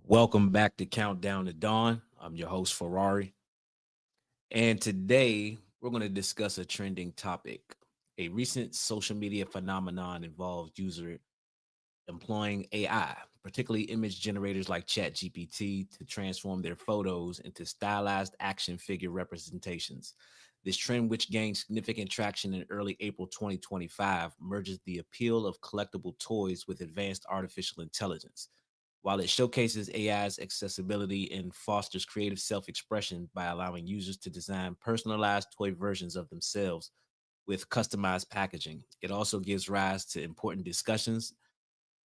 Welcome back to Countdown to Dawn. I'm your host, Ferrari. And today we're going to discuss a trending topic. A recent social media phenomenon involves user employing AI, particularly image generators like ChatGPT, to transform their photos into stylized action figure representations. This trend, which gained significant traction in early April 2025, merges the appeal of collectible toys with advanced artificial intelligence. While it showcases AI's accessibility and fosters creative self expression by allowing users to design personalized toy versions of themselves with customized packaging, it also gives rise to important discussions.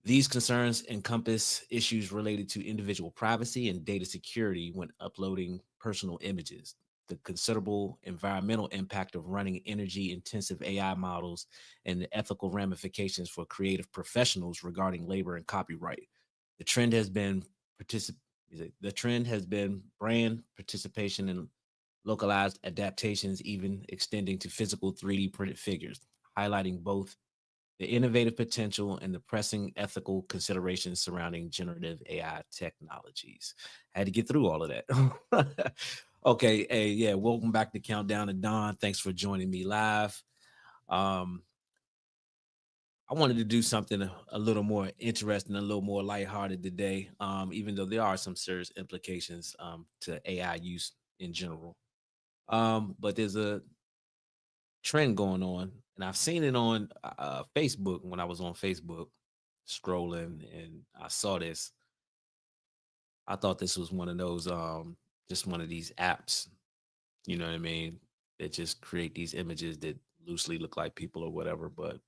These concerns encompass issues related to individual privacy and data security when uploading personal images, the considerable environmental impact of running energy intensive AI models, and the ethical ramifications for creative professionals regarding labor and copyright. The trend has been particip- the trend has been brand participation in localized adaptations, even extending to physical 3D printed figures, highlighting both the innovative potential and the pressing ethical considerations surrounding generative AI technologies. I had to get through all of that. Okay, hey, yeah, welcome back to Countdown to Dawn. Thanks for joining me live. Um, I wanted to do something a little more interesting, a little more lighthearted today, even though there are some serious implications to AI use in general. But there's a trend going on, and I've seen it on Facebook when I was on Facebook scrolling, and I saw this. I thought this was one of those, just one of these apps. You know what I mean? That just create these images that loosely look like people or whatever. But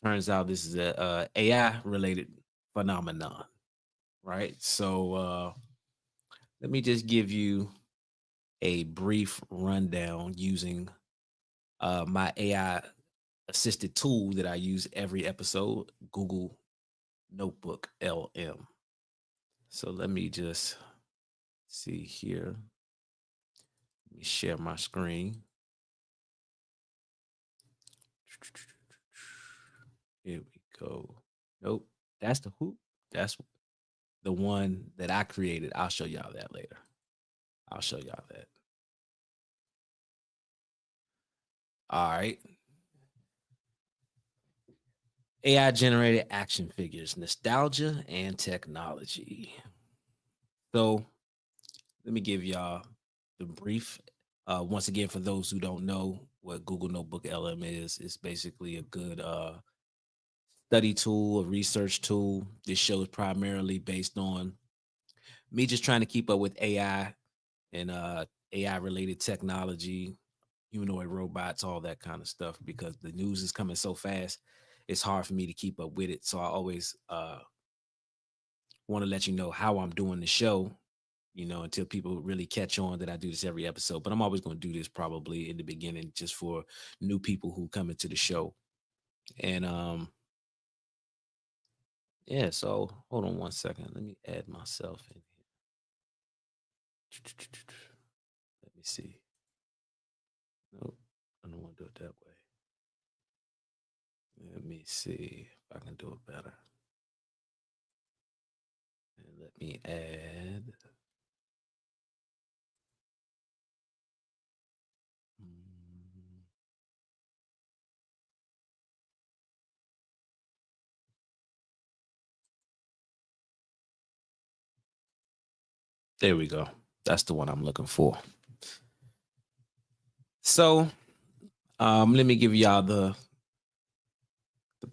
turns out this is a AI related phenomenon, right? So let me just give you a brief rundown using my AI assisted tool that I use every episode, Google Notebook LM. So let me just see here. Let me share my screen. Here we go. Nope, that's the hoop. That's the one that I created. I'll show y'all that later. I'll show y'all that. All right. AI generated action figures, nostalgia and technology. So let me give y'all the brief. Once again, for those who don't know what Google Notebook LM is, it's basically a good study tool, a research tool. This show is primarily based on me just trying to keep up with AI and AI related technology, humanoid robots, all that kind of stuff, because the news is coming so fast. It's hard for me to keep up with it. So I always want to let you know how I'm doing the show, until people really catch on that I do this every episode. But I'm always going to do this probably in the beginning just for new people who come into the show. And yeah, so hold on one second. Let me add myself in here. Let me see. Nope, I don't want to do it that way. Let me see if I can do it better. And let me add. mm, There we go. That's the one I'm looking for. So let me give y'all the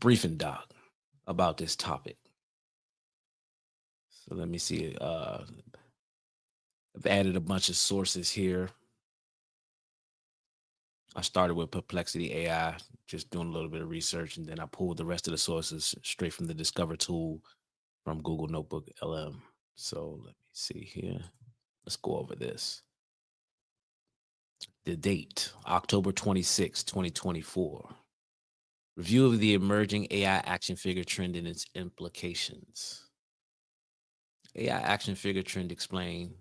briefing doc about this topic. So let me see. I've added a bunch of sources here. I started with Perplexity AI, just doing a little bit of research, and then I pulled the rest of the sources straight from the Discover tool from Google Notebook LM. So let me see here. Let's go over this. The date, October 26, 2024. Review of the emerging AI action figure trend and its implications. AI action figure trend explained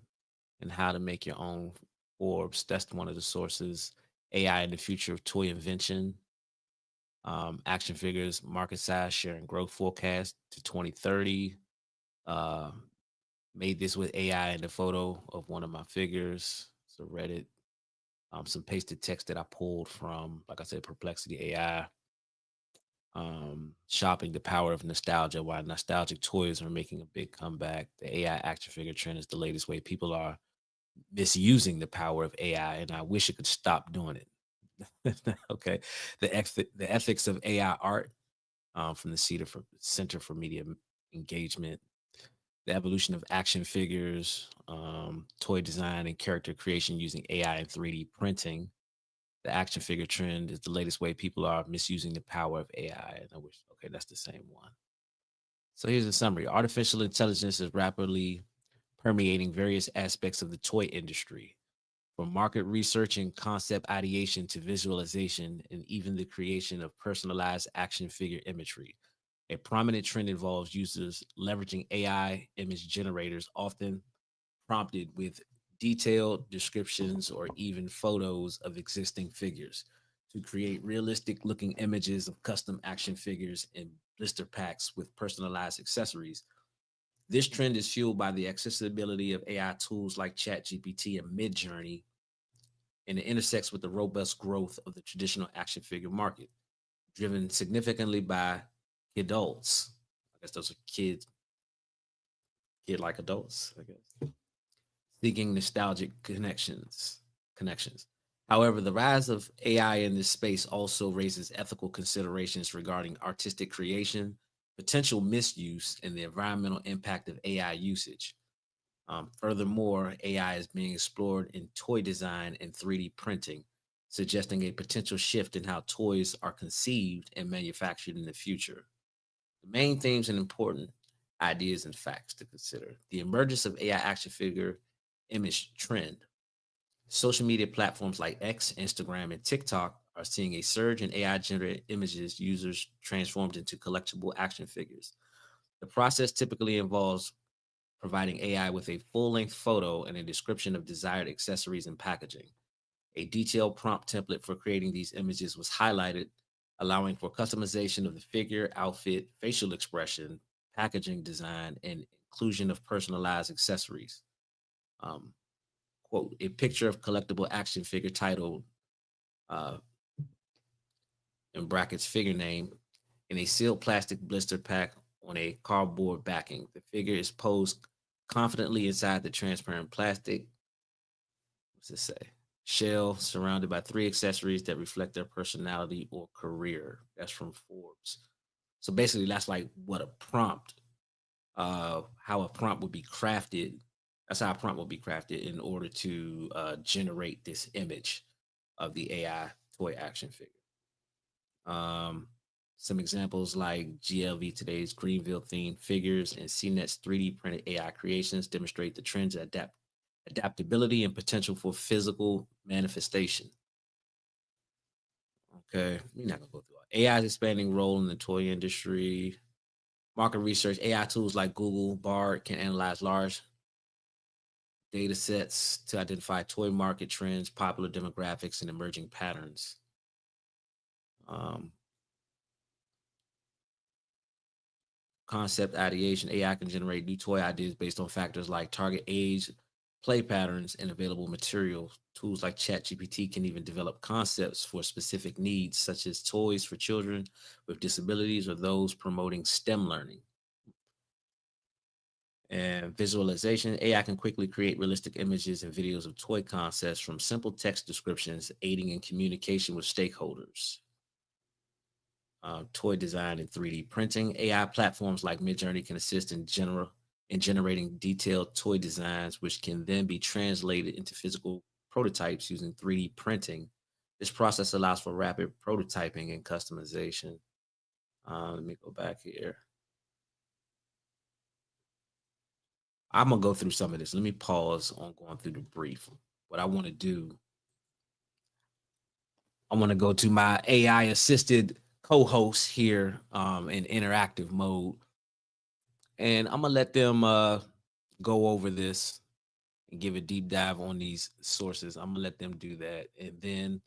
and how to make your own orbs. That's one of the sources. AI in the future of toy invention. Action figures, market size, sharing growth forecast to 2030. Made this with AI in the photo of one of my figures. So Reddit, some pasted text that I pulled from, like I said, Perplexity AI. Shopping, the power of nostalgia. Why nostalgic toys are making a big comeback. The AI action figure trend is the latest way people are misusing the power of AI, and I wish it could stop doing it. Okay, the ethics of AI art, from the Center for Media Engagement, the evolution of action figures, toy design and character creation using AI and 3D printing. The action figure trend is the latest way people are misusing the power of AI. And I wish, okay, that's the same one. So here's a summary. Artificial intelligence is rapidly permeating various aspects of the toy industry, from market research and concept ideation to visualization and even the creation of personalized action figure imagery. A prominent trend involves users leveraging AI image generators, often prompted with detailed descriptions or even photos of existing figures, to create realistic looking images of custom action figures in blister packs with personalized accessories. This trend is fueled by the accessibility of AI tools like ChatGPT and Midjourney, and it intersects with the robust growth of the traditional action figure market, driven significantly by adults. I guess those are kid like adults, I guess, seeking nostalgic connections. However, the rise of AI in this space also raises ethical considerations regarding artistic creation, potential misuse, and the environmental impact of AI usage. Furthermore, AI is being explored in toy design and 3D printing, suggesting a potential shift in how toys are conceived and manufactured in the future. The main themes and important ideas and facts to consider: the emergence of AI action figure image trend. Social media platforms like X, Instagram, and TikTok are seeing a surge in AI generated images users transformed into collectible action figures. The process typically involves providing AI with a full length photo and a description of desired accessories and packaging. A detailed prompt template for creating these images was highlighted, allowing for customization of the figure, outfit, facial expression, packaging design, and inclusion of personalized accessories. Um, Quote, a picture of collectible action figure titled, uh, in brackets, figure name, in a sealed plastic blister pack on a cardboard backing. The figure is posed confidently inside the transparent plastic, what's this say? Shell, surrounded by three accessories that reflect their personality or career. That's from Forbes. So basically, that's like what a prompt, how a prompt would be crafted. That's how a prompt would be crafted in order to generate this image of the AI toy action figure. Um, some examples like GLV Today's Greenville themed figures and CNET's 3D printed AI creations demonstrate the trends of adaptability and potential for physical manifestation. Okay, we're not gonna go through all. AI's expanding role in the toy industry. Market research, AI tools like Google Bard can analyze large data sets to identify toy market trends, popular demographics, and emerging patterns. Um, Concept ideation, AI can generate new toy ideas based on factors like target age, play patterns, and available materials. Tools like ChatGPT can even develop concepts for specific needs, such as toys for children with disabilities or those promoting STEM learning. And visualization, AI can quickly create realistic images and videos of toy concepts from simple text descriptions, aiding in communication with stakeholders. Toy design and 3D printing. AI platforms like Midjourney can assist in generating detailed toy designs, which can then be translated into physical prototypes using 3D printing. This process allows for rapid prototyping and customization. Let me go back here. I'm gonna go through some of this. Let me pause on going through the brief. What I want to do, I want to go to my AI assisted co-host here, in interactive mode, and I'm gonna let them go over this and give a deep dive on these sources. I'm gonna let them do that, and then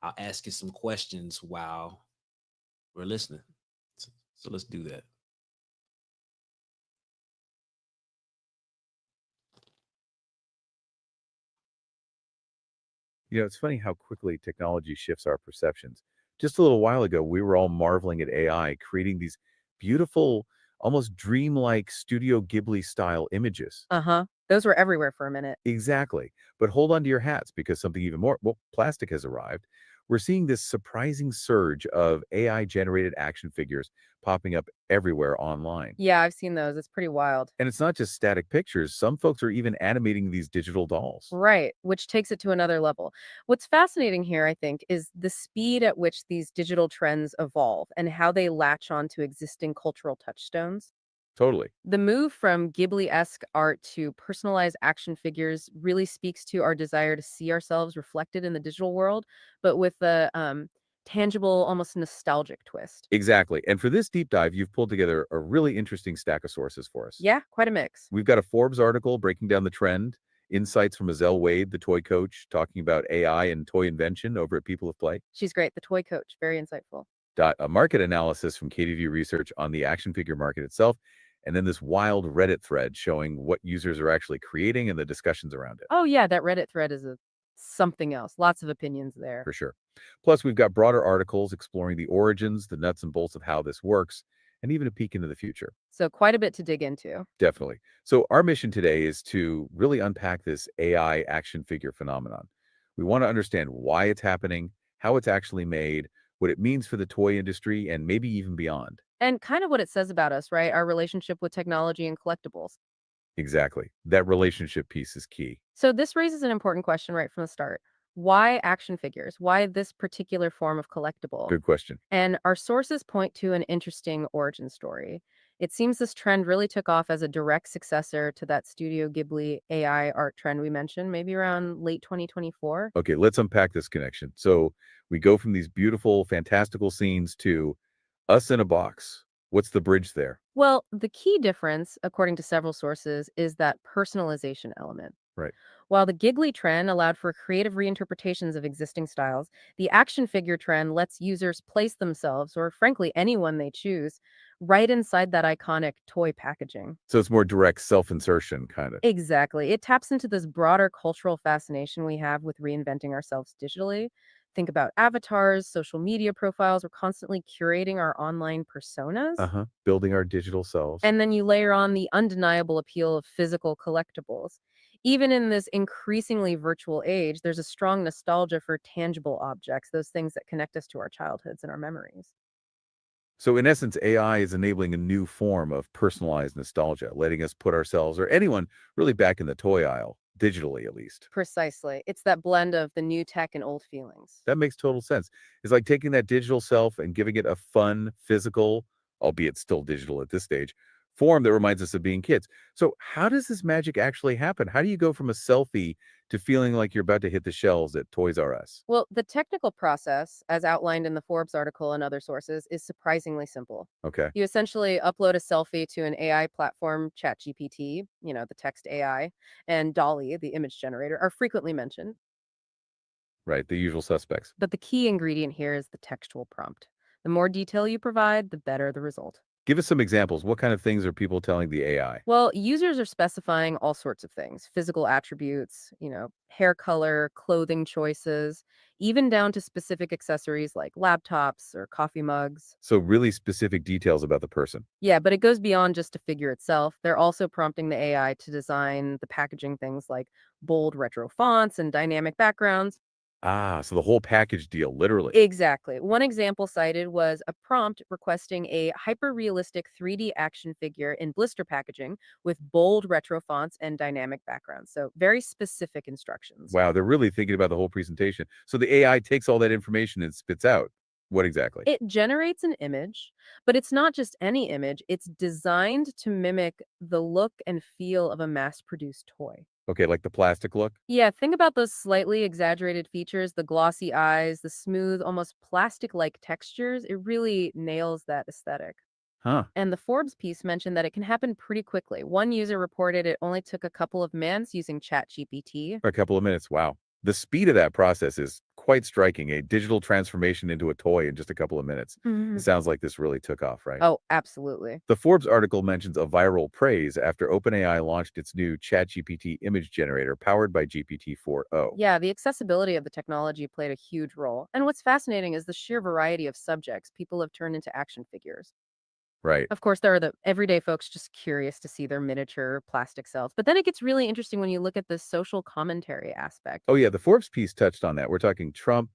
I'll ask you some questions while we're listening. So let's do that. It's funny how quickly technology shifts our perceptions. Just a little while ago, we were all marveling at AI creating these beautiful, almost dreamlike Studio Ghibli style images. Uh-huh. Those were everywhere for a minute. Exactly. But hold on to your hats because something even more, well, plastic has arrived. We're seeing this surprising surge of AI generated action figures popping up everywhere online. Yeah, I've seen those. It's pretty wild. And it's not just static pictures. Some folks are even animating these digital dolls. Right, which takes it to another level. What's fascinating here, I think, is the speed at which these digital trends evolve and how they latch on to existing cultural touchstones. Totally. The move from Ghibli-esque art to personalized action figures really speaks to our desire to see ourselves reflected in the digital world, but with a tangible, almost nostalgic twist. Exactly. And for this deep dive, you've pulled together a really interesting stack of sources for us. Yeah, quite a mix. We've got a Forbes article breaking down the trend, insights from Azelle Wade, the toy coach, talking about AI and toy invention over at People of Play, She's great. The toy coach, very insightful. a market analysis from KDV Research on the action figure market itself, and then this wild Reddit thread showing what users are actually creating and the discussions around it, Oh yeah, that Reddit thread is a something else. Lots of opinions there. for sure. Plus, we've got broader articles exploring the origins, the nuts and bolts of how this works, and even a peek into the future. So quite a bit to dig into. Definitely. So our mission today is to really unpack this AI action figure phenomenon. We want to understand why it's happening, how it's actually made, what it means for the toy industry, and maybe even beyond. And kind of what it says about us, right? Our relationship with technology and collectibles. Exactly. That relationship piece is key. So this raises an important question right from the start. Why action figures? Why this particular form of collectible? Good question. And our sources point to an interesting origin story. It seems this trend really took off as a direct successor to that Studio Ghibli AI art trend we mentioned, maybe around late 2024. Okay, let's unpack this connection. So we go from these beautiful, fantastical scenes to us in a box. What's the bridge there? Well, the key difference, according to several sources, is that personalization element. Right. While the giggly trend allowed for creative reinterpretations of existing styles, the action figure trend lets users place themselves, or frankly, anyone they choose, right inside that iconic toy packaging. So it's more direct self insertion, kind of. Exactly. It taps into this broader cultural fascination we have with reinventing ourselves digitally. Think about avatars, social media profiles. We're constantly curating our online Uh personas. huh. Building our digital selves. And then you layer on the undeniable appeal of physical collectibles. Even in this increasingly virtual age, there's a strong nostalgia for tangible objects, those things that connect us to our childhoods and our memories. So, in essence, AI is enabling a new form of personalized nostalgia, letting us put ourselves or anyone really back in the toy aisle, digitally at least. Precisely. It's that blend of the new tech and old feelings. That makes total sense. It's like taking that digital self and giving it a fun, physical, albeit still digital at this stage, form that reminds us of being kids. So, how does this magic actually happen? How do you go from a selfie to feeling like you're about to hit the shelves at Toys R Us? Well, the technical process, as outlined in the Forbes article and other sources, is surprisingly simple. Okay, You essentially upload a selfie to an AI platform, ChatGPT, the text AI, and Dolly, the image generator, are frequently mentioned. right. The usual suspects. But the key ingredient here is the textual prompt. The more detail you provide, the better the result. Give us some examples. What kind of things are people telling the AI? Well, users are specifying all sorts of things, physical attributes, hair color, clothing choices, even down to specific accessories like laptops or coffee mugs. So, really specific details about the person. Yeah, but it goes beyond just a figure itself. They're also prompting the AI to design the packaging things like bold retro fonts and dynamic backgrounds. Ah, so the whole package deal, literally. Exactly. One example cited was a prompt requesting a hyper-realistic 3D action figure in blister packaging with bold retro fonts and dynamic backgrounds. So very specific instructions. Wow, they're really thinking about the whole presentation. So the AI takes all that information and spits out what exactly? It generates an image, but it's not just any image. It's designed to mimic the look and feel of a mass-produced toy. Okay, like the plastic look? Yeah, think about those slightly exaggerated features, the glossy eyes, the smooth, almost plastic-like textures. It really nails that aesthetic. Huh. And the Forbes piece mentioned that it can happen pretty quickly. One user reported it only took a couple of minutes using ChatGPT. For a couple of minutes. Wow. The speed of that process is quite striking, a digital transformation into a toy in just a couple of minutes. It Mhm. sounds like this really took off, right? Oh, absolutely. The Forbes article mentions a viral praise after OpenAI launched its new ChatGPT image generator powered by GPT-4o. Yeah, the accessibility of the technology played a huge role. And what's fascinating is the sheer variety of subjects people have turned into action figures. Right. Of course, there are the everyday folks just curious to see their miniature plastic selves. But then it gets really interesting when you look at the social commentary aspect. Oh, yeah, the Forbes piece touched on that. We're talking Trump,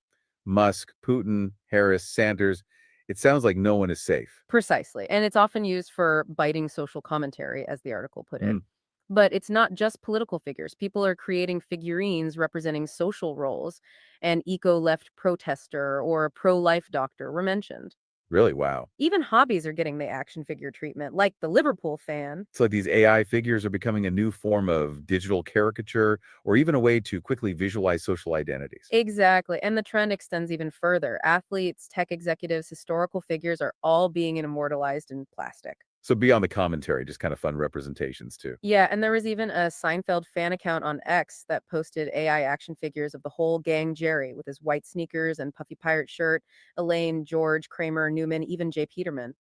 Musk, Putin, Harris, Sanders. It sounds like no one is safe. Precisely. And it's often used for biting social commentary, as the article put it. Mm, But it's not just political figures. People are creating figurines representing social roles. An eco left protester or a pro life doctor were mentioned. really? Wow. Even hobbies are getting the action figure treatment, like the Liverpool fan. It's like these AI figures are becoming a new form of digital caricature or even a way to quickly visualize social identities. Exactly. And the trend extends even further. Athletes, tech executives, historical figures are all being immortalized in plastic. So beyond the commentary, just kind of fun representations too. Yeah, and there was even a Seinfeld fan account on X that posted AI action figures of the whole gang Jerry with his white sneakers and puffy pirate shirt, Elaine, George, Kramer, Newman, even Jay Peterman.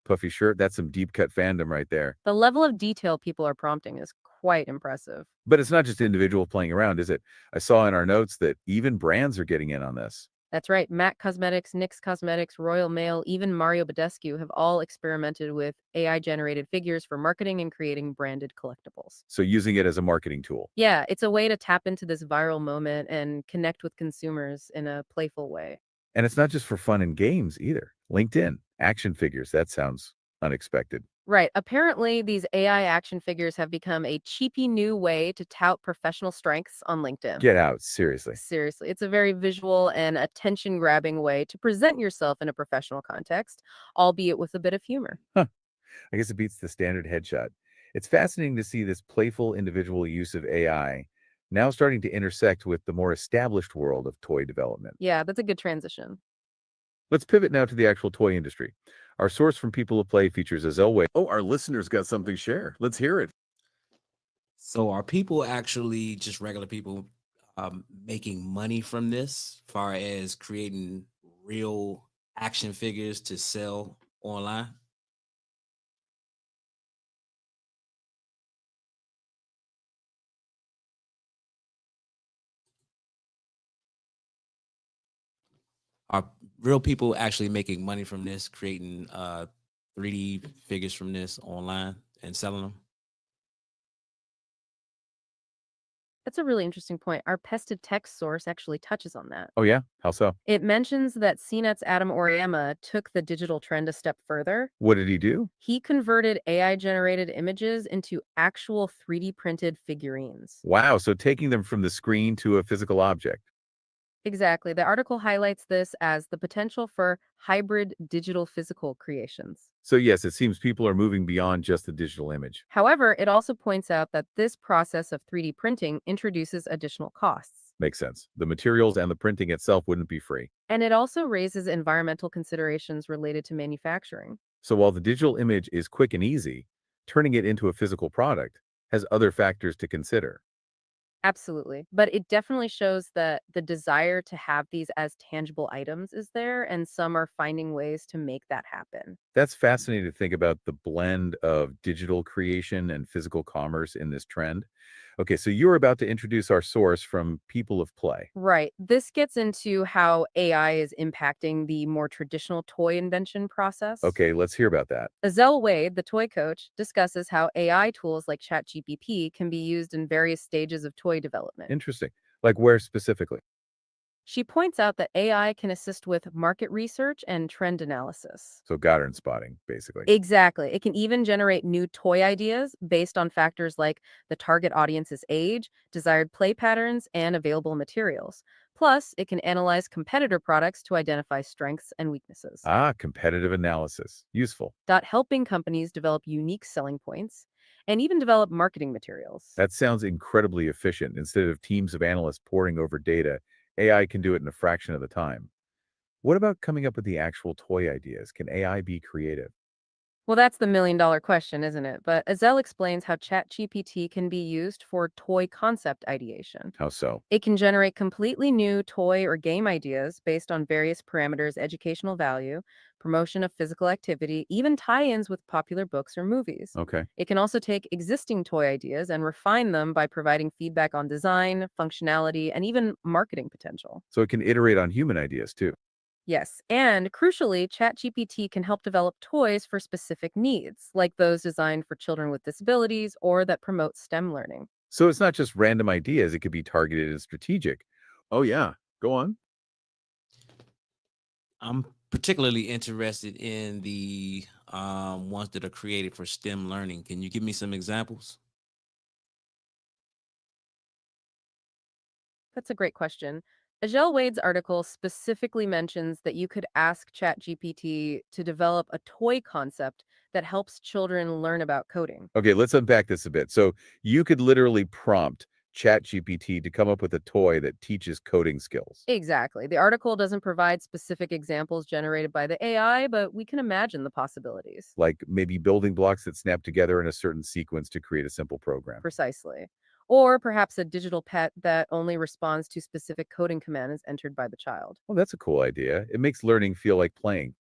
Puffy shirt, that's some deep cut fandom right there. The level of detail people are prompting is quite impressive. But it's not just individuals playing around, is it? I saw in our notes that even brands are getting in on this. That's right. MAC Cosmetics, NYX Cosmetics, Royal Mail, even Mario Badescu have all experimented with AI generated figures for marketing and creating branded collectibles. So using it as a marketing tool. Yeah, it's a way to tap into this viral moment and connect with consumers in a playful way. And it's not just for fun and games either. LinkedIn, action figures, that sounds unexpected. Right. Apparently, these AI action figures have become a cheapy new way to tout professional strengths on LinkedIn. Get out, seriously. Seriously, it's a very visual and attention grabbing way to present yourself in a professional context, albeit with a bit of humor. Huh. I guess it beats the standard headshot. It's fascinating to see this playful individual use of AI now starting to intersect with the more established world of toy development. Yeah, that's a good transition. Let's pivot now to the actual toy industry. Our source from People of Play features a Zelway. Oh, our listeners got something to share. Let's hear it. So are people actually just regular people making money from this, far as creating real action figures to sell online? Are real people actually making money from this, creating 3D figures from this online and selling them? That's a really interesting point. Our pested text source actually touches on that. Oh, yeah? How so? It mentions that CNET's Adam Oriyama took the digital trend a step further. What did he do? He converted AI generated images into actual 3D printed figurines. Wow. So taking them from the screen to a physical object. Exactly. The article highlights this as the potential for hybrid digital physical creations. So, yes, it seems people are moving beyond just the digital image. However, it also points out that this process of 3D printing introduces additional costs. Makes sense. The materials and the printing itself wouldn't be free. And it also raises environmental considerations related to manufacturing. So, while the digital image is quick and easy, turning it into a physical product has other factors to consider. Absolutely. But it definitely shows that the desire to have these as tangible items is there, and some are finding ways to make that happen. That's fascinating to think about the blend of digital creation and physical commerce in this trend. Okay, so you're about to introduce our source from People of Play. Right. This gets into how AI is impacting the more traditional toy invention process. Okay, let's hear about that. Azelle Wade, the toy coach, discusses how AI tools like ChatGPT can be used in various stages of toy development. Interesting. Like where specifically? She points out that AI can assist with market research and trend analysis. So Goddard spotting, basically. Exactly. It can even generate new toy ideas based on factors like the target audience's age, desired play patterns, and available materials. Plus, it can analyze competitor products to identify strengths and weaknesses. Ah, competitive analysis. Useful. Helping companies develop unique selling points and even develop marketing materials. That sounds incredibly efficient. Instead of teams of analysts poring over data, AI can do it in a fraction of the time. What about coming up with the actual toy ideas? Can AI be creative? Well, that's the million-dollar question, isn't it? But Azel explains how ChatGPT can be used for toy concept ideation. How so? It can generate completely new toy or game ideas based on various parameters: educational value, promotion of physical activity, even tie ins with popular books or movies. Okay. It can also take existing toy ideas and refine them by providing feedback on design, functionality, and even marketing potential. So it can iterate on human ideas too. Yes, and crucially, ChatGPT can help develop toys for specific needs, like those designed for children with disabilities or that promote STEM learning. So it's not just random ideas, it could be targeted and strategic. Oh, yeah. Go on. I'm particularly interested in the ones that are created for STEM learning. Can you give me some examples? That's a great question. Ajel Wade's article specifically mentions that you could ask ChatGPT to develop a toy concept that helps children learn about coding. Okay, let's unpack this a bit. So you could literally prompt ChatGPT to come up with a toy that teaches coding skills, Exactly. The article doesn't provide specific examples generated by the AI, but we can imagine the possibilities. like maybe building blocks that snap together in a certain sequence to create a simple program. Precisely. Or perhaps a digital pet that only responds to specific coding commands entered by the child. Well, that's a cool idea. It makes learning feel like playing.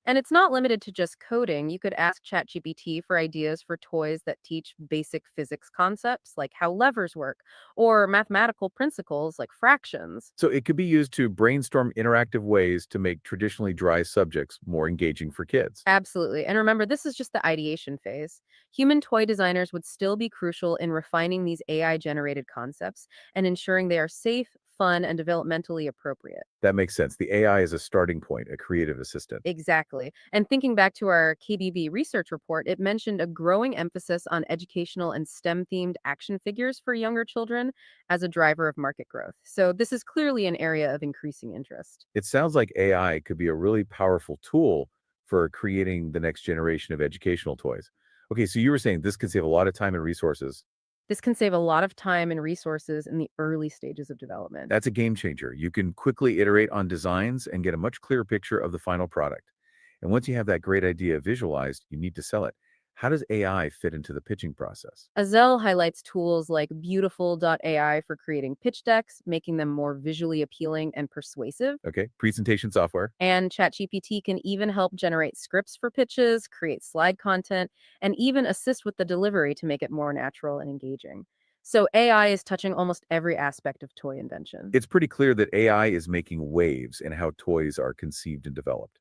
And it's not limited to just coding. You could ask ChatGPT for ideas for toys that teach basic physics concepts, like how levers work, or mathematical principles, like fractions. So it could be used to brainstorm interactive ways to make traditionally dry subjects more engaging for kids. Absolutely. And remember, this is just the ideation phase. Human toy designers would still be crucial in refining these AI generated concepts and ensuring they are safe, fun, and developmentally appropriate. That makes sense. The AI is a starting point, a creative assistant. Exactly. And thinking back to our KBV research report, it mentioned a growing emphasis on educational and STEM themed action figures for younger children as a driver of market growth. So, this is clearly an area of increasing interest. It sounds like AI could be a really powerful tool for creating the next generation of educational toys. Okay, so you were saying this could save a lot of time and resources. This can save a lot of time and resources in the early stages of development. That's a game changer. You can quickly iterate on designs and get a much clearer picture of the final product. And once you have that great idea visualized, you need to sell it. How does AI fit into the pitching process? Azel highlights tools like Beautiful.ai for creating pitch decks, making them more visually appealing and persuasive. Okay, presentation software. And ChatGPT can even help generate scripts for pitches, create slide content, and even assist with the delivery to make it more natural and engaging. So AI is touching almost every aspect of toy invention. It's pretty clear that AI is making waves in how toys are conceived and developed.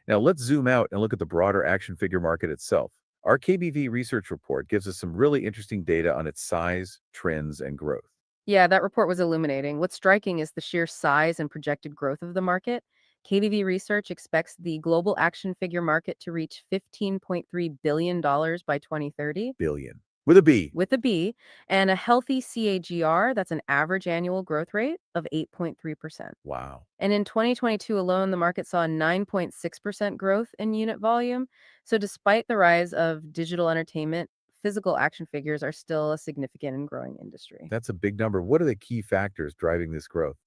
Now, let's zoom out and look at the broader action figure market itself. Our KBV research report gives us some really interesting data on its size, trends, and growth. Yeah, that report was illuminating. What's striking is the sheer size and projected growth of the market. KVV Research expects the global action figure market to reach $15.3 billion by 2030 Billion. With a B. with a B, and a healthy CAGR, that's an average annual growth rate of 8.3%. Wow. And in 2022 alone, the market saw a 9.6% growth in unit volume. So despite the rise of digital entertainment, physical action figures are still a significant and growing industry. That's a big number. What are the key factors driving this growth?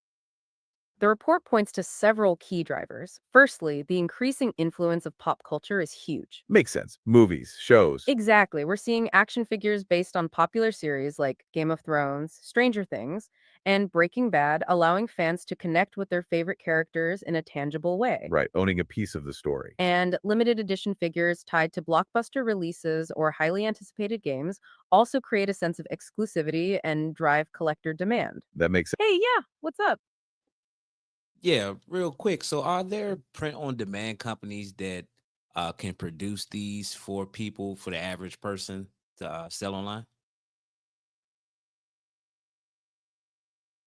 The report points to several key drivers. Firstly, the increasing influence of pop culture is huge. Makes sense. Movies, shows. Exactly. We're seeing action figures based on popular series like Game of Thrones, Stranger Things, and Breaking Bad, allowing fans to connect with their favorite characters in a tangible way. Right, owning a piece of the story. And limited edition figures tied to blockbuster releases or highly anticipated games also create a sense of exclusivity and drive collector demand. That makes sense. Hey, yeah, what's up? Yeah, real quick. So, are there print on demand companies that can produce these for people, for the average person to sell online?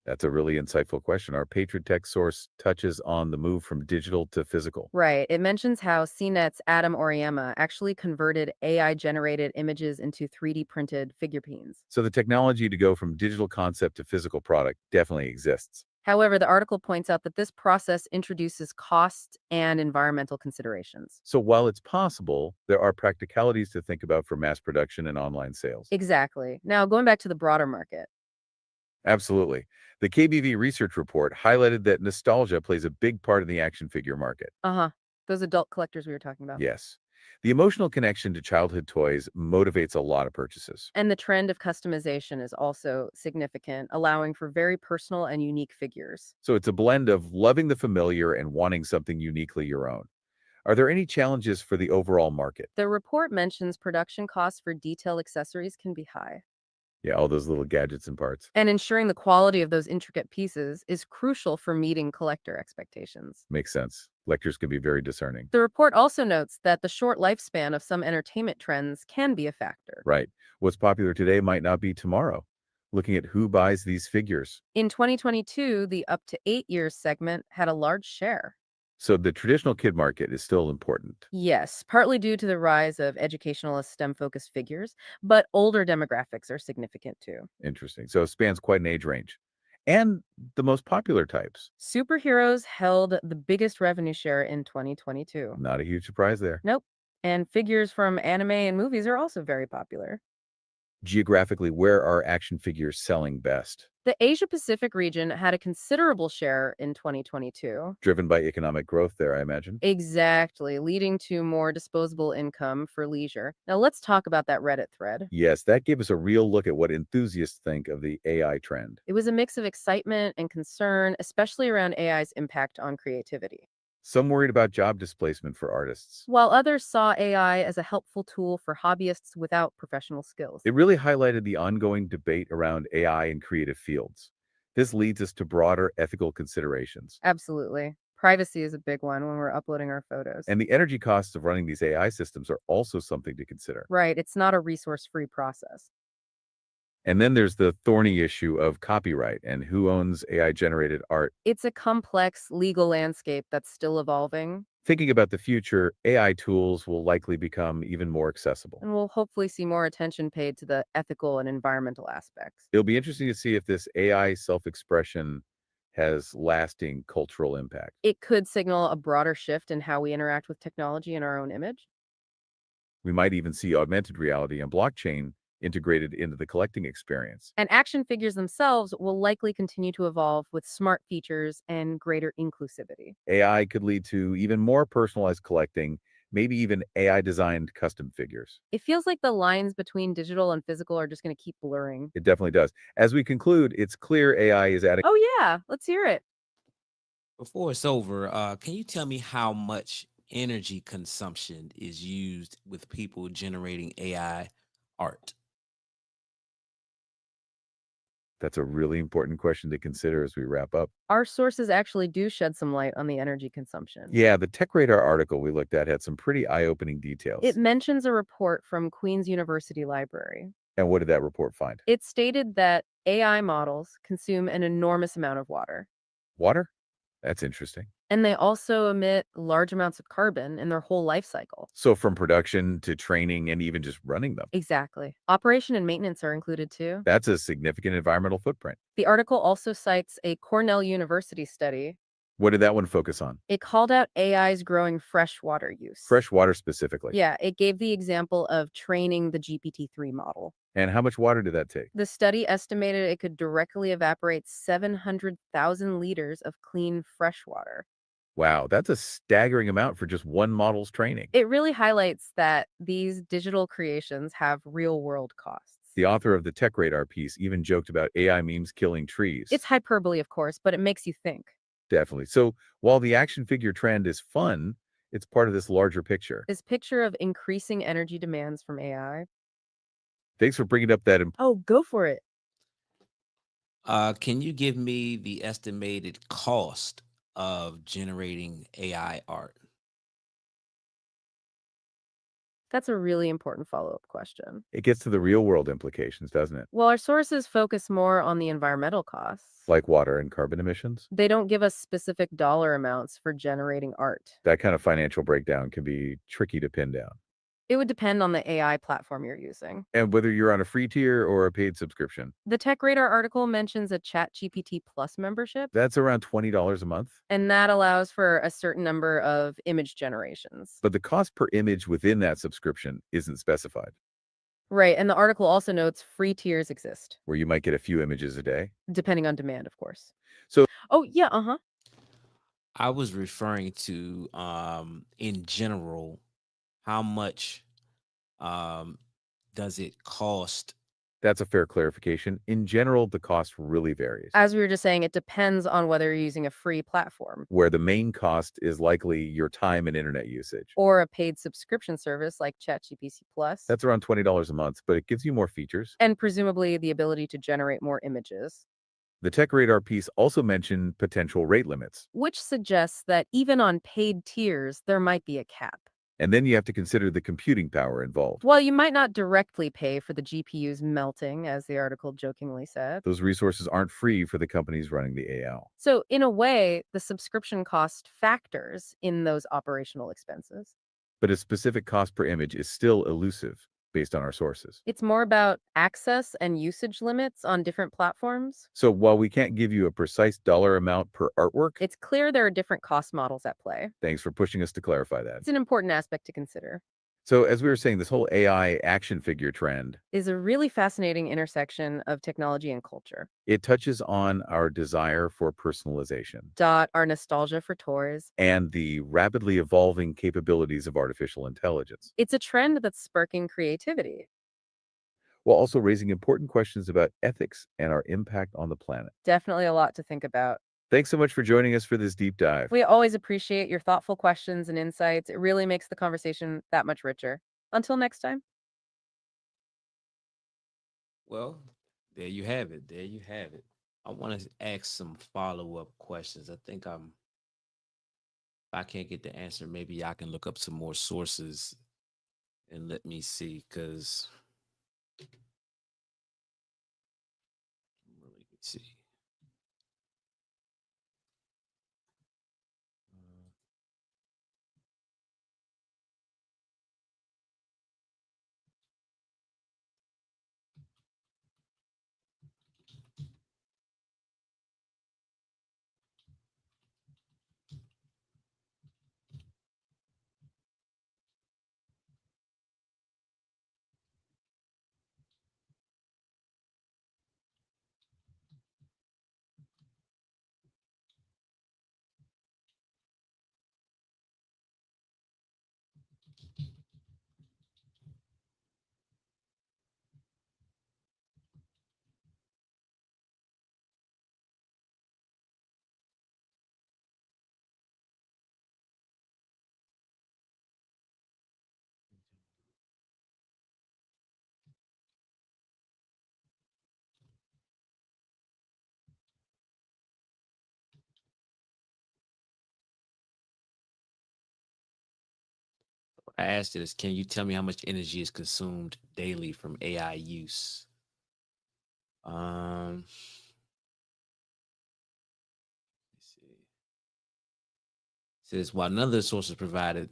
That's a really insightful question. Our Patriot Tech source touches on the move from digital to physical. Right. It mentions how CNET's Adam Oriema actually converted AI generated images into 3D printed figurines. So the technology to go from digital concept to physical product definitely exists. However, the article points out that this process introduces cost and environmental considerations. So while it's possible, there are practicalities to think about for mass production and online sales. Exactly. Now, going back to the broader market. Absolutely. The KBV research report highlighted that nostalgia plays a big part in the action figure market. Uh huh. Those adult collectors we were talking about. Yes. The emotional connection to childhood toys motivates a lot of purchases. And the trend of customization is also significant, allowing for very personal and unique figures. So it's a blend of loving the familiar and wanting something uniquely your own. Are there any challenges for the overall market? The report mentions production costs for detailed accessories can be high, Yeah, all those little gadgets and parts. and ensuring the quality of those intricate pieces is crucial for meeting collector expectations. Makes sense. Lectors can be very discerning. The report also notes that the short lifespan of some entertainment trends can be a factor. Right. What's popular today might not be tomorrow. Looking at who buys these figures. In 2022, the up to 8 years segment had a large share. So the traditional kid market is still important. Yes, partly due to the rise of educational STEM focused figures, but older demographics are significant too. Interesting. So it spans quite an age range. And the most popular types. Superheroes held the biggest revenue share in 2022. Not a huge surprise there. Nope. And figures from anime and movies are also very popular. Geographically, where are action figures selling best? The Asia Pacific region had a considerable share in 2022. Driven by economic growth there, I imagine. Exactly, leading to more disposable income for leisure. Now let's talk about that Reddit thread. Yes, that gave us a real look at what enthusiasts think of the AI trend. It was a mix of excitement and concern, especially around AI's impact on creativity. Some worried about job displacement for artists. While others saw AI as a helpful tool for hobbyists without professional skills. It really highlighted the ongoing debate around AI in creative fields. This leads us to broader ethical considerations. Absolutely. Privacy is a big one when we're uploading our photos. And the energy costs of running these AI systems are also something to consider. Right, it's not a resource-free process. And then there's the thorny issue of copyright and who owns AI generated art. It's a complex legal landscape that's still evolving, Thinking about the future, AI tools will likely become even more accessible. and we'll hopefully see more attention paid to the ethical and environmental aspects. It'll be interesting to see if this AI self expression has lasting cultural impact. It could signal a broader shift in how we interact with technology and our own image. We might even see augmented reality and blockchain integrated into the collecting experience. And action figures themselves will likely continue to evolve with smart features and greater inclusivity. AI could lead to even more personalized collecting, maybe even AI designed custom figures. It feels like the lines between digital and physical are just going to keep blurring. It definitely does. As we conclude, it's clear AI is adding. Oh, yeah, let's hear it. Before it's over, can you tell me how much energy consumption is used with people generating AI art? That's a really important question to consider as we wrap up. Our sources actually do shed some light on the energy consumption. Yeah, the Tech Radar article we looked at had some pretty eye opening details. It mentions a report from Queen's University Library. And what did that report find? It stated that AI models consume an enormous amount of water, Water? That's interesting. and they also emit large amounts of carbon in their whole life cycle. So from production to training and even just running them, Exactly. Operation and maintenance are included too. that's a significant environmental footprint. The article also cites a Cornell University study. What did that one focus on? It called out AI's growing freshwater use. Fresh water specifically. Yeah, it gave the example of training the GPT-3 model. And how much water did that take? The study estimated it could directly evaporate 700,000 liters of clean fresh water. Wow, that's a staggering amount for just one model's training. It really highlights that these digital creations have real world costs. The author of the Tech Radar piece even joked about AI memes killing trees. It's hyperbole, of course, but it makes you think. Definitely. So while the action figure trend is fun, it's part of this larger picture. This picture of increasing energy demands from AI. Thanks for bringing up that. Oh, go for it. Can you give me the estimated cost of generating AI art? That's a really important follow-up question. It gets to the real world implications, doesn't it? Well, our sources focus more on the environmental costs. Like water and carbon emissions. They don't give us specific dollar amounts for generating art. That kind of financial breakdown can be tricky to pin down. It would depend on the AI platform you're using. And whether you're on a free tier or a paid subscription, The Tech Radar article mentions a ChatGPT Plus membership, that's around $20 a month. and that allows for a certain number of image generations. But the cost per image within that subscription isn't specified, Right, and the article also notes free tiers exist, where you might get a few images a day. depending on demand, of course. So- Oh, yeah, uh-huh. I was referring to in general how much um, does it cost? That's a fair clarification. In general, the cost really varies, As we were just saying, it depends on whether you're using a free platform where the main cost is likely your time and internet usage. or a paid subscription service like ChatGPT Plus, That's around $20 a month, but it gives you more features. and presumably the ability to generate more images, The Tech Radar piece also mentioned potential rate limits. which suggests that even on paid tiers, there might be a cap. And then you have to consider the computing power involved. While you might not directly pay for the GPUs melting, as the article jokingly said. Those resources aren't free for the companies running the AL. So, in a way, the subscription cost factors in those operational expenses. But a specific cost per image is still elusive based on our sources. It's more about access and usage limits on different platforms. So while we can't give you a precise dollar amount per artwork, It's clear there are different cost models at play. thanks for pushing us to clarify that. It's an important aspect to consider. So as we were saying, this whole AI action figure trend, Is a really fascinating intersection of technology and culture. it touches on our desire for personalization Our nostalgia for toys. and the rapidly evolving capabilities of artificial intelligence, It's a trend that's sparking creativity. while also raising important questions about ethics and our impact on the planet. Definitely a lot to think about. Thanks so much for joining us for this deep dive. We always appreciate your thoughtful questions and insights. It really makes the conversation that much richer. Until next time. Well, there you have it. There you have it. I want to ask some follow-up questions. If I can't get the answer, maybe I can look up some more sources and let me see. Because let me see. Uh, I asked this, can you tell me how much energy is consumed daily from AI use? Let's see. Says while none of the sources provided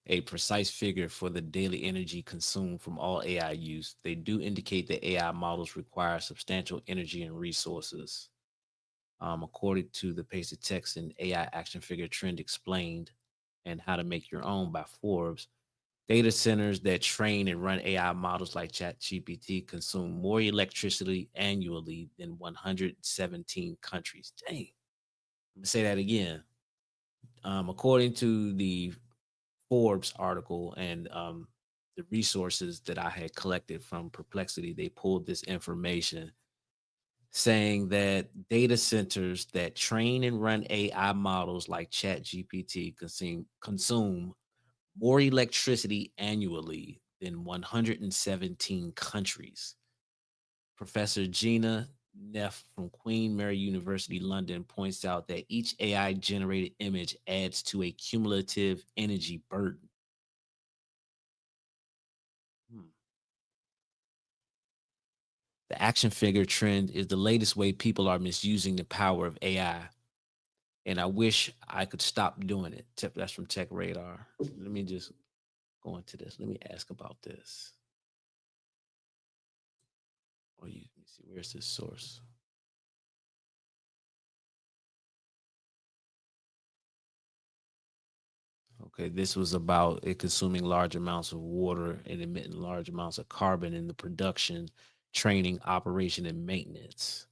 a precise figure for the daily energy consumed from all AI use, they do indicate that AI models require substantial energy and resources. According to the Pasted Text and AI Action Figure Trend Explained and How to Make Your Own by Forbes, data centers that train and run AI models like ChatGPT consume more electricity annually than 117 countries. Dang. Let me say that again. According to the Forbes article and the resources that I had collected from Perplexity, they pulled this information saying that data centers that train and run AI models like ChatGPT consume more electricity annually than 117 countries. Professor Gina Neff from Queen Mary University, London, points out that each AI generated image adds to a cumulative energy burden. Hmm. The action figure trend is the latest way people are misusing the power of AI. And I wish I could stop doing it. That's from Tech Radar. Let me just go into this. Let me ask about this. Let me see, where's this source? Okay, this was about it consuming large amounts of water and emitting large amounts of carbon in the production, training, operation, and maintenance.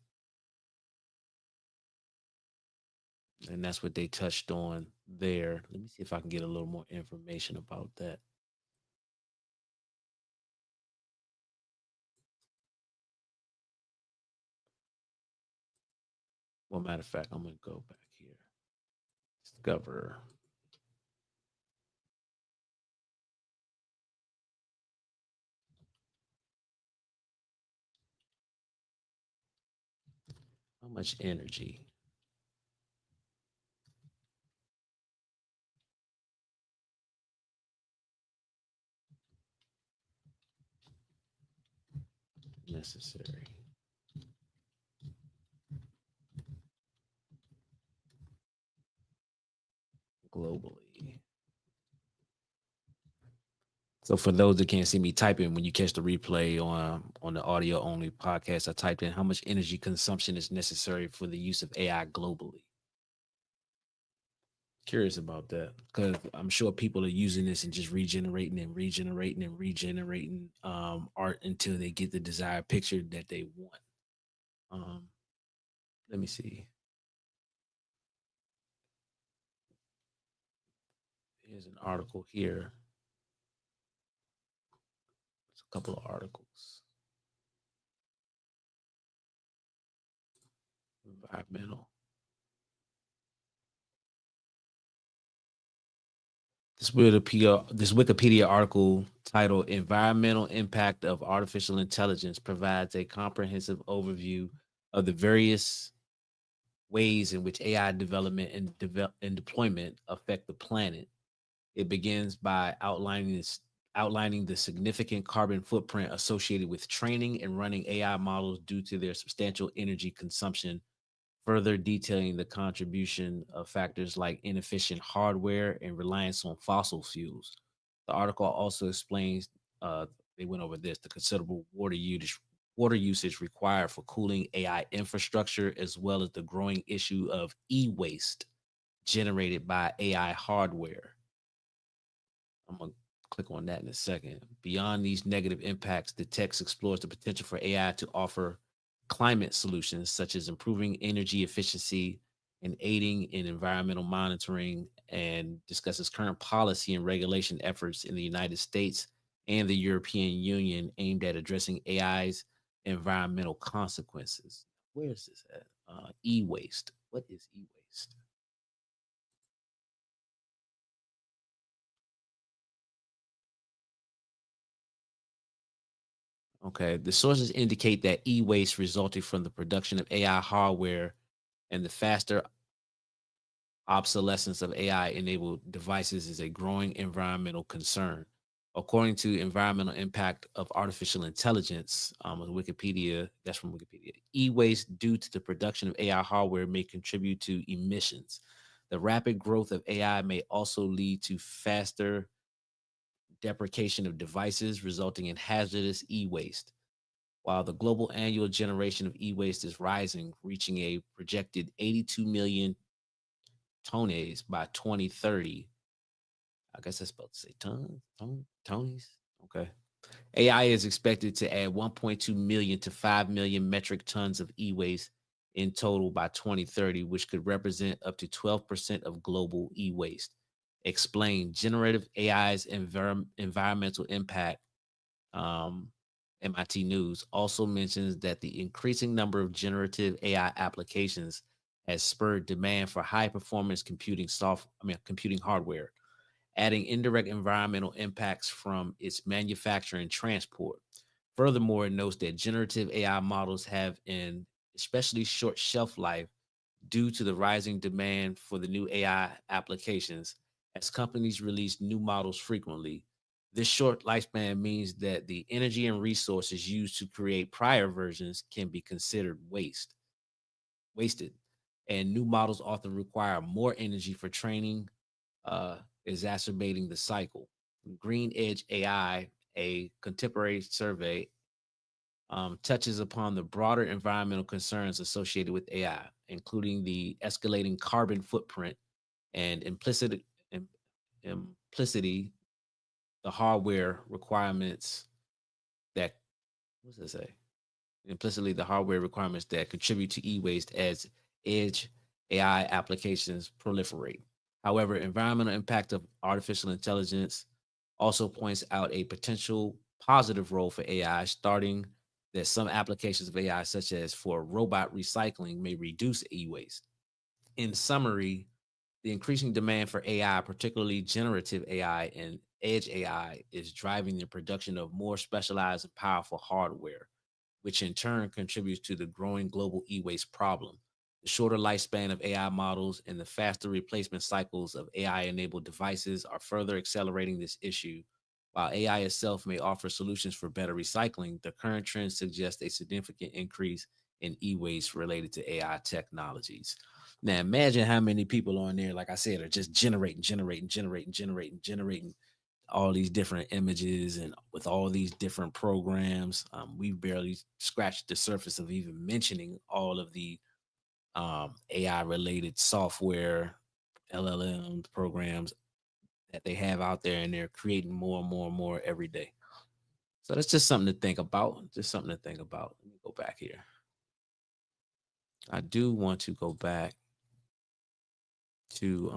And that's what they touched on there. Let me see if I can get a little more information about that. Well, matter of fact, I'm gonna go back here. Discover. How much energy necessary globally? So for those that can't see me typing, when you catch the replay on the audio only podcast, I typed in how much energy consumption is necessary for the use of AI globally. Curious about that because I'm sure people are using this and just regenerating art until they get the desired picture that they want. Um, let me see. Here's an article here. It's a couple of articles. Environmental. This Wikipedia article titled Environmental Impact of Artificial Intelligence provides a comprehensive overview of the various ways in which AI development and deployment affect the planet. It begins by outlining the significant carbon footprint associated with training and running AI models due to their substantial energy consumption, further detailing the contribution of factors like inefficient hardware and reliance on fossil fuels. The article also explains they went over this the considerable water usage required for cooling AI infrastructure, as well as the growing issue of e-waste generated by AI hardware. I'm gonna click on that in a second. Beyond these negative impacts, the text explores the potential for AI to offer climate solutions, such as improving energy efficiency and aiding in environmental monitoring, and discusses current policy and regulation efforts in the United States and the European Union aimed at addressing AI's environmental consequences. Where is this at? E-waste. What is e-waste? Okay, the sources indicate that e-waste resulting from the production of AI hardware and the faster obsolescence of AI enabled devices is a growing environmental concern. According to Environmental Impact of Artificial Intelligence, on Wikipedia, that's from Wikipedia, e waste due to the production of AI hardware may contribute to emissions. The rapid growth of AI may also lead to faster deprecation of devices, resulting in hazardous e waste. While the global annual generation of e waste is rising, reaching a projected 82 million tonnes by 2030. I guess that's supposed to say tonies. Okay. AI is expected to add 1.2 million to 5 million metric tons of e waste in total by 2030, which could represent up to 12% of global e waste. Explain generative AI's environmental impact. Um, MIT News also mentions that the increasing number of generative AI applications has spurred demand for high performance computing hardware, adding indirect environmental impacts from its manufacture and transport. Furthermore, it notes that generative AI models have an especially short shelf life due to the rising demand for the new AI applications as companies release new models frequently. This short lifespan means that the energy and resources used to create prior versions can be considered wasted, and new models often require more energy for training, uh, exacerbating the cycle. Green Edge AI, a contemporary survey, touches upon the broader environmental concerns associated with AI, including the escalating carbon footprint and implicity, the hardware requirements that, what does it say? Implicitly, the hardware requirements that contribute to e-waste as edge AI applications proliferate. However, environmental impact of artificial intelligence also points out a potential positive role for AI, starting that some applications of AI, such as for robot recycling, may reduce e-waste. In summary, the increasing demand for AI, particularly generative AI and edge AI, is driving the production of more specialized and powerful hardware, which in turn contributes to the growing global e waste problem. The shorter lifespan of AI models and the faster replacement cycles of AI enabled devices are further accelerating this issue. While AI itself may offer solutions for better recycling, the current trend suggests a significant increase in e waste related to AI technologies. Now, imagine how many people on there, like I said, are just generating all these different images and with all these different programs. We barely scratched the surface of even mentioning all of the AI related software, LLM programs that they have out there, and they're creating more and more and more every day. So that's just something to think about. Just something to think about. Let me go back here. I do want to go back to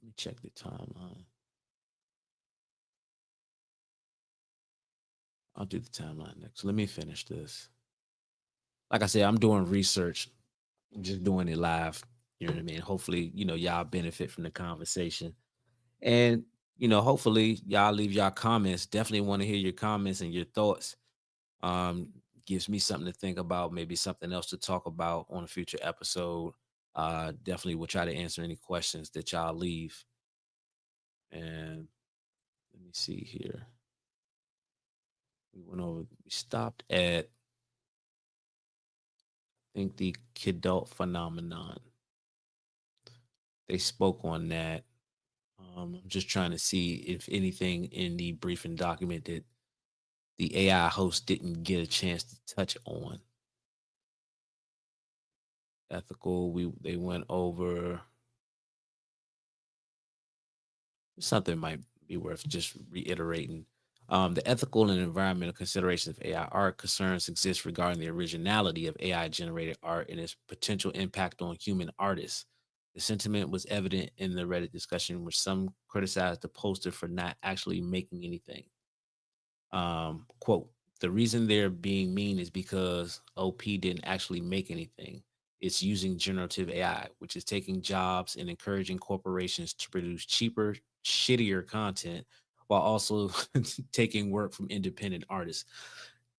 let me check the timeline. I'll do the timeline next. Let me finish this. Like I said, I'm doing research. I'm just doing it live. You know what I mean? Hopefully, y'all benefit from the conversation. And, hopefully y'all leave y'all comments. Definitely want to hear your comments and your thoughts. Um, Gives me something to think about, maybe something else to talk about on a future episode. Definitely will try to answer any questions that y'all leave. And let me see here. We stopped at, I think, the kidult phenomenon. They spoke on that. I'm just trying to see if anything in the briefing document that the AI host didn't get a chance to touch on. Ethical, they went over something might be worth just reiterating. The ethical and environmental considerations of AI art concerns exist regarding the originality of AI generated art and its potential impact on human artists. The sentiment was evident in the Reddit discussion, which some criticized the poster for not actually making anything. Quote, the reason they're being mean is because OP didn't actually make anything. It's using generative AI, which is taking jobs and encouraging corporations to produce cheaper, shittier content while also taking work from independent artists.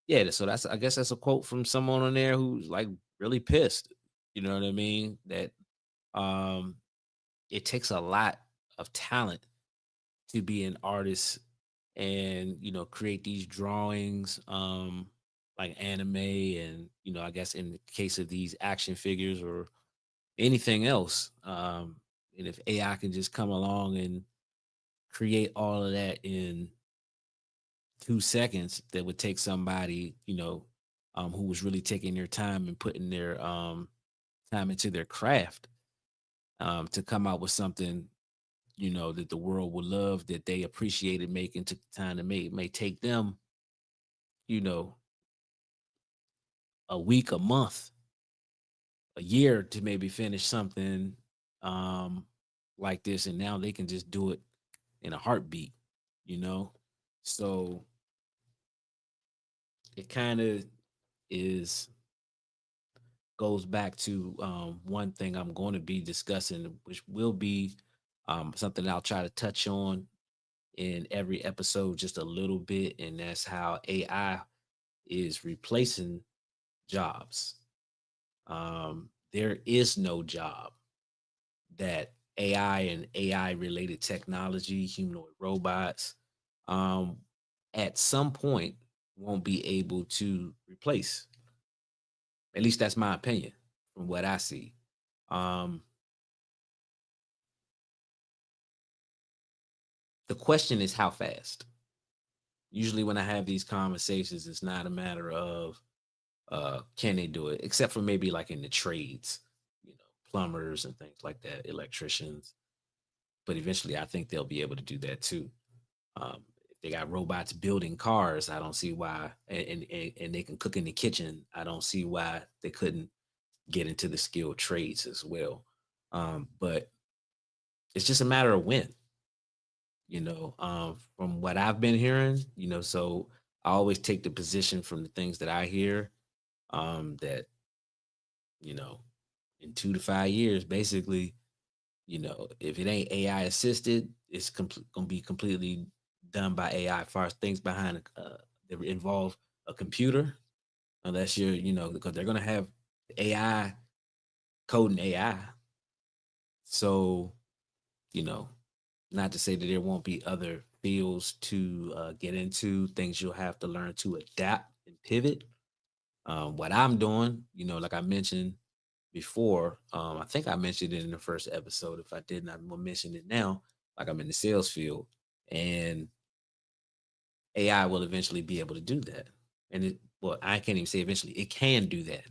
Yeah, so I guess that's a quote from someone on there who's like really pissed. You know what I mean? That um it takes a lot of talent to be an artist and create these drawings, like anime, and I guess in the case of these action figures or anything else, and if AI can just come along and create all of that in 2 seconds, that would take somebody who was really taking their time and putting their time into their craft, to come out with something that the world would love, that they appreciated making, took the time to make. It may take them, you know, a week, a month, a year to maybe finish something um like this, and now they can just do it in a heartbeat, you know. So it kind of is goes back to one thing I'm going to be discussing, which will be something I'll try to touch on in every episode just a little bit, and that's how AI is replacing jobs. There is no job that AI and AI related technology, humanoid robots, um, at some point won't be able to replace. At least that's my opinion from what I see. Um, the question is how fast. Usually, when I have these conversations, it's not a matter of can they do it, except for maybe like in the trades, plumbers and things like that, electricians. But eventually, I think they'll be able to do that too. If they got robots building cars, I don't see why, and they can cook in the kitchen. I don't see why they couldn't get into the skilled trades as well. But it's just a matter of when. from what I've been hearing, so I always take the position from the things that I hear, that, you know, in 2 to 5 years, basically, if it ain't AI assisted, it's gonna be completely done by AI as far as things behind that involve a computer, unless because they're gonna have AI coding AI. So, you know, not to say that there won't be other fields to get into, things you'll have to learn to adapt and pivot. What I'm doing, like I mentioned before, I think I mentioned it in the first episode. If I didn't, I'm gonna mention it now. Like I'm in the sales field, and AI will eventually be able to do that. Well, I can't even say eventually. It can do that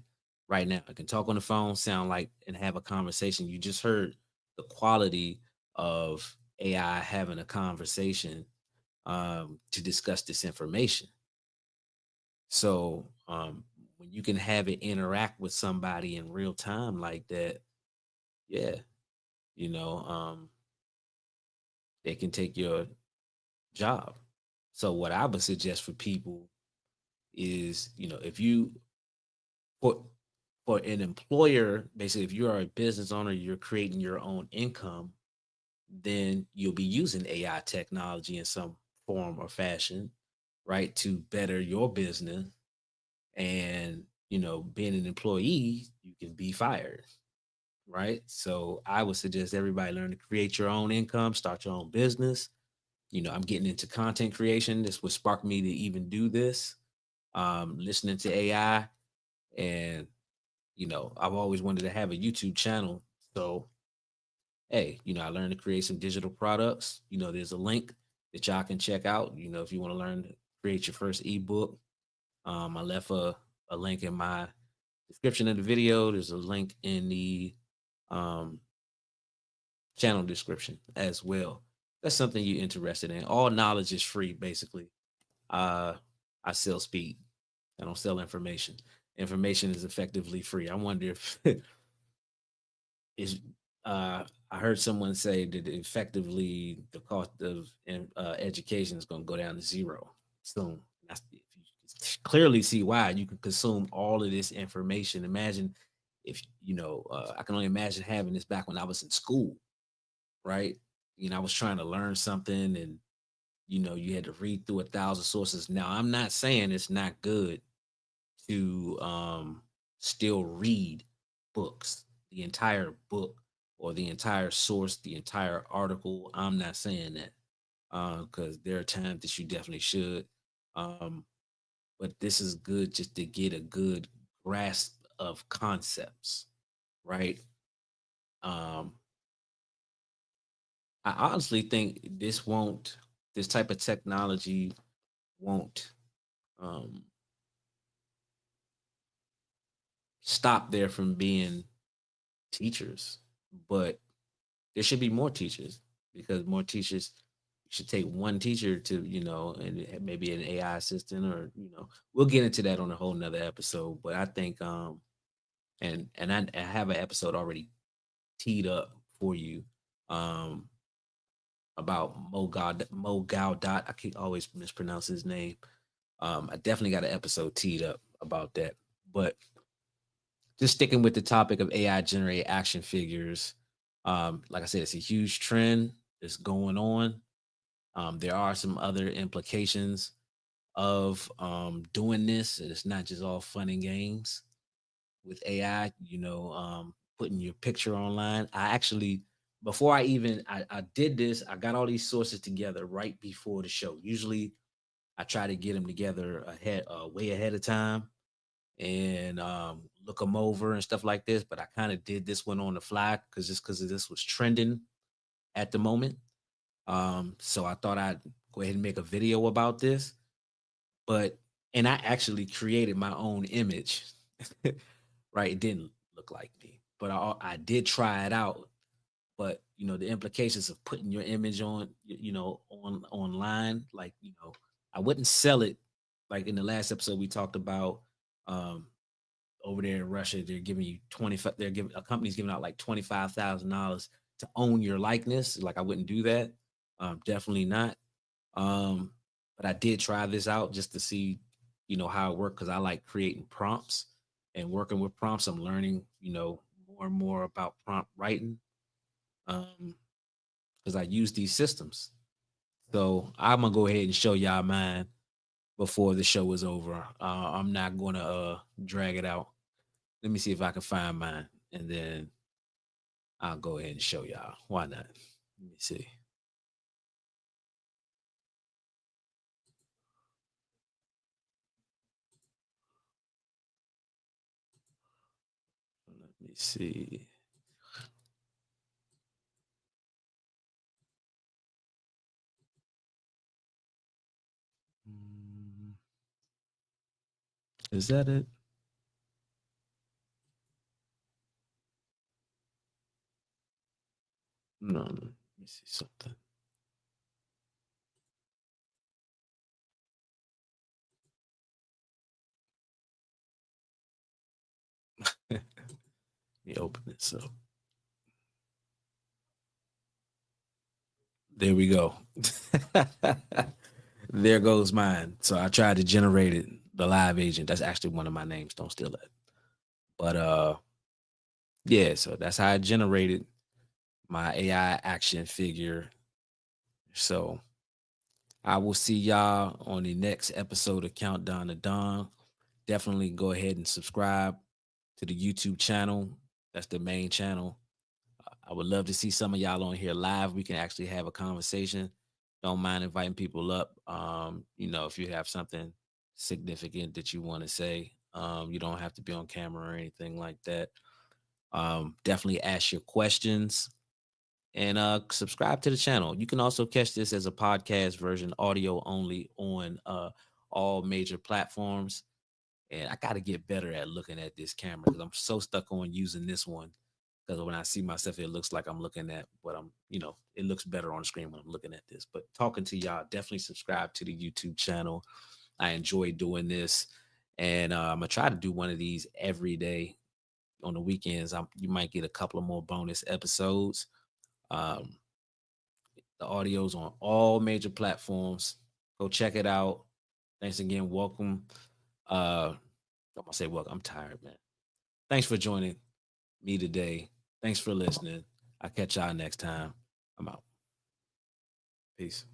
right now. It can talk on the phone, sound like, and have a conversation. You just heard the quality of AI having a conversation to discuss this information. So when you can have it interact with somebody in real time like that, yeah, you know, um, they can take your job. So what I would suggest for people is, if you for for an employer, basically, if you are a business owner, you're creating your own income, then you'll be using AI technology in some form or fashion, right, to better your business. And being an employee, you can be fired, right? So I would suggest everybody learn to create your own income, start your own business. I'm getting into content creation. This would spark me to even do this. Listening to AI, and I've always wanted to have a YouTube channel. So hey, I learned to create some digital products. There's a link that y'all can check out. If you want to learn to create your first ebook, I left a link in my description of the video. There's a link in the um, channel description as well. That's something you're interested in. All knowledge is free, basically. Uh, I sell speed. I don't sell information. Information is effectively free. I wonder if is I heard someone say that effectively the cost of education is going to go down to zero soon. That's, if you clearly see why. You can consume all of this information. Imagine if I can only imagine having this back when I was in school, right? I was trying to learn something, and you had to read through 1,000 sources. Now, I'm not saying it's not good to still read books, the entire book or the entire source, the entire article. I'm not saying that, because there are times that you definitely should. Um, but this is good just to get a good grasp of concepts, right? Um, I honestly think this type of technology won't um, stop there from being teachers, but there should be more teachers, because more teachers should take one teacher to, and maybe an AI assistant, or, we'll get into that on a whole nother episode. But I think, and I have an episode already teed up for you, um, about Mo Gaudat. I keep always mispronounce his name. I definitely got an episode teed up about that. But just sticking with the topic of AI generated action figures, like I said, it's a huge trend that's going on. There are some other implications of doing this. It's not just all fun and games with AI. Putting your picture online. I actually, before I did this, I got all these sources together right before the show. Usually, I try to get them together way ahead of time, and look them over and stuff like this. But I kind of did this one on the fly because this was trending at the moment. So I thought I'd go ahead and make a video about this. But and I actually created my own image. Right, it didn't look like me, but I did try it out. But the implications of putting your image on, online, like, I wouldn't sell it. Like in the last episode, we talked about, um, over there in Russia, they're giving you 25. They're giving a company's giving out like $25,000 to own your likeness. Like I wouldn't do that. Definitely not. Um, but I did try this out just to see, how it worked because I like creating prompts and working with prompts. I'm learning, more and more about prompt writing. Because I use these systems. So I'm gonna go ahead and show y'all mine before the show is over. I'm not gonna drag it out. Let me see if I can find mine, and then I'll go ahead and show y'all. Why not? Let me see. Let me see. Mm, Is that it? No, no. Let me see something. Let me open it. So there we go. There goes mine. So I tried to generate it. The live agent. That's actually one of my names. Don't steal that. But yeah, so that's how I generated my AI action figure. So I will see y'all on the next episode of Countdown to Dawn. Definitely go ahead and subscribe to the YouTube channel. That's the main channel. I would love to see some of y'all on here live. We can actually have a conversation. Don't mind inviting people up. If you have something significant that you want to say, you don't have to be on camera or anything like that. Definitely ask your questions and subscribe to the channel. You can also catch this as a podcast version, audio only on all major platforms. And I got to get better at looking at this camera because I'm so stuck on using this one. Because when I see myself, it looks like I'm looking at what it looks better on the screen when I'm looking at this. But talking to y'all, definitely subscribe to the YouTube channel. I enjoy doing this. And I'm going to try to do one of these every day on the weekends. You might get a couple of more bonus episodes. Um, the audio's on all major platforms. Go check it out. Thanks again. Welcome. I'm gonna say welcome. I'm tired, man. Thanks for joining me today. Thanks for listening. I'll catch y'all next time. I'm out. Peace.